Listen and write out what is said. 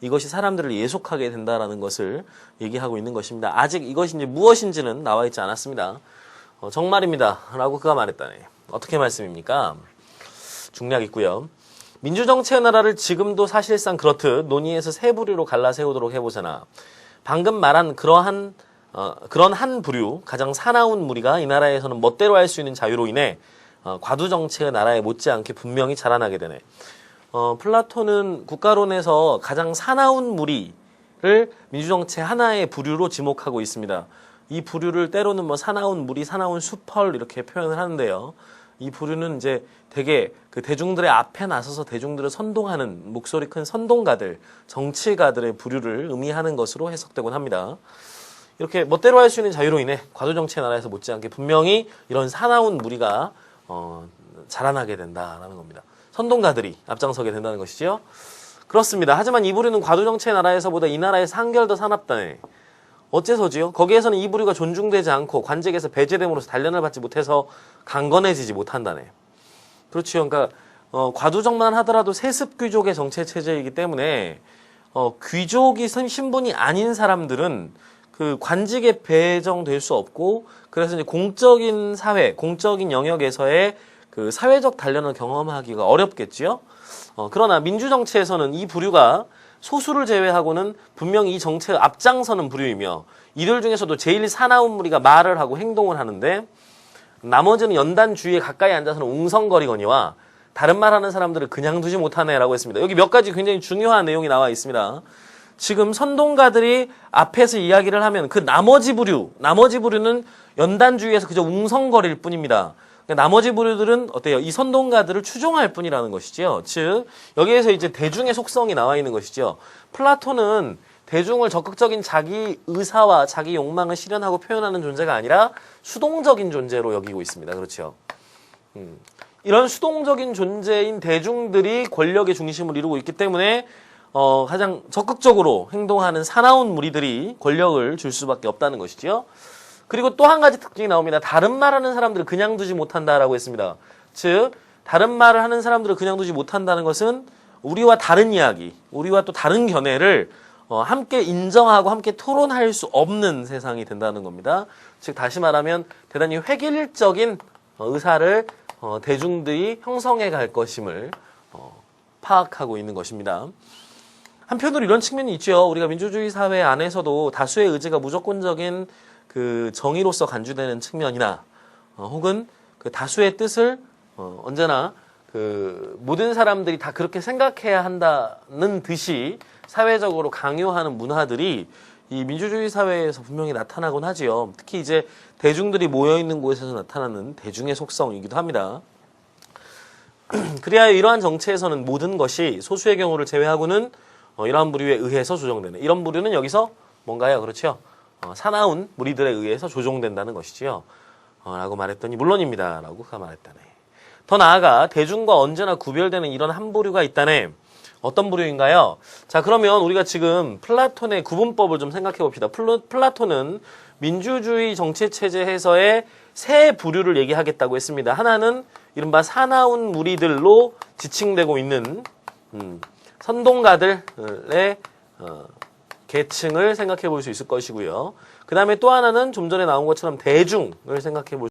이것이 사람들을 예속하게 된다라는 것을 얘기하고 있는 것입니다. 아직 이것이 이제 무엇인지는 나와 있지 않았습니다. 정말입니다. 라고 그가 말했다네. 어떻게 말씀입니까? 중략 있고요. 민주정치의 나라를 지금도 사실상 그렇듯 논의에서 세 부류로 갈라 세우도록 해보잖아. 방금 말한 그런 한 부류, 가장 사나운 무리가 이 나라에서는 멋대로 할 수 있는 자유로 인해 과두정치의 나라에 못지않게 분명히 자라나게 되네. 플라톤은 국가론에서 가장 사나운 무리를 민주정치 하나의 부류로 지목하고 있습니다. 이 부류를 때로는 뭐 사나운 무리, 사나운 수펄 이렇게 표현을 하는데요. 이 부류는 이제 되게 그 대중들의 앞에 나서서 대중들을 선동하는 목소리 큰 선동가들, 정치가들의 부류를 의미하는 것으로 해석되곤 합니다. 이렇게 멋대로 할 수 있는 자유로 인해 과도정치의 나라에서 못지않게 분명히 이런 사나운 무리가 자라나게 된다라는 겁니다. 선동가들이 앞장서게 된다는 것이죠. 그렇습니다. 하지만 이 부류는 과도정치의 나라에서보다 이 나라에서 한결 더 사납다네. 어째서지요? 거기에서는 이 부류가 존중되지 않고 관직에서 배제됨으로써 단련을 받지 못해서 강건해지지 못한다네. 그렇죠. 그러니까 과두정만 하더라도 세습 귀족의 정치 체제이기 때문에 귀족이 신분이 아닌 사람들은 그 관직에 배정될 수 없고, 그래서 이제 공적인 사회, 공적인 영역에서의 그 사회적 단련을 경험하기가 어렵겠지요. 그러나 민주정치에서는 이 부류가 소수를 제외하고는 분명히 이 정치에 앞장서는 부류이며, 이들 중에서도 제일 사나운 무리가 말을 하고 행동을 하는데, 나머지는 연단 주위에 가까이 앉아서는 웅성거리거니와 다른 말하는 사람들을 그냥 두지 못하네라고 했습니다. 여기 몇 가지 굉장히 중요한 내용이 나와 있습니다. 지금 선동가들이 앞에서 이야기를 하면 그 나머지 부류는 연단 주위에서 그저 웅성거릴 뿐입니다. 나머지 부류들은 어때요? 이 선동가들을 추종할 뿐이라는 것이지요. 즉 여기에서 이제 대중의 속성이 나와 있는 것이죠. 플라톤은 대중을 적극적인 자기 의사와 자기 욕망을 실현하고 표현하는 존재가 아니라 수동적인 존재로 여기고 있습니다. 그렇죠. 이런 수동적인 존재인 대중들이 권력의 중심을 이루고 있기 때문에 가장 적극적으로 행동하는 사나운 무리들이 권력을 줄 수밖에 없다는 것이지요. 그리고 또 한 가지 특징이 나옵니다. 다른 말하는 사람들을 그냥 두지 못한다라고 했습니다. 즉 다른 말을 하는 사람들을 그냥 두지 못한다는 것은 우리와 다른 이야기, 우리와 또 다른 견해를 함께 인정하고 함께 토론할 수 없는 세상이 된다는 겁니다. 즉 다시 말하면 대단히 획일적인 의사를 대중들이 형성해 갈 것임을 파악하고 있는 것입니다. 한편으로 이런 측면이 있죠. 우리가 민주주의 사회 안에서도 다수의 의지가 무조건적인 그 정의로서 간주되는 측면이나 혹은 그 다수의 뜻을 언제나 그 모든 사람들이 다 그렇게 생각해야 한다는 듯이 사회적으로 강요하는 문화들이 이 민주주의 사회에서 분명히 나타나곤 하지요. 특히 이제 대중들이 모여있는 곳에서 나타나는 대중의 속성이기도 합니다. 그리하여 이러한 정치에서는 모든 것이 소수의 경우를 제외하고는 이러한 부류에 의해서 조정되는, 이런 부류는 여기서 뭔가요? 그렇죠. 사나운 무리들에 의해서 조종된다는 것이지요. 라고 말했더니 물론입니다. 라고 그가 말했다네. 더 나아가 대중과 언제나 구별되는 이런 한 부류가 있다네. 어떤 부류인가요? 자, 그러면 우리가 지금 플라톤의 구분법을 좀 생각해 봅시다. 플라톤은 민주주의 정치체제에서의 세 부류를 얘기하겠다고 했습니다. 하나는 이른바 사나운 무리들로 지칭되고 있는 선동가들의 계층을 생각해 볼 수 있을 것이고요. 그 다음에 또 하나는 좀 전에 나온 것처럼 대중을 생각해 볼 수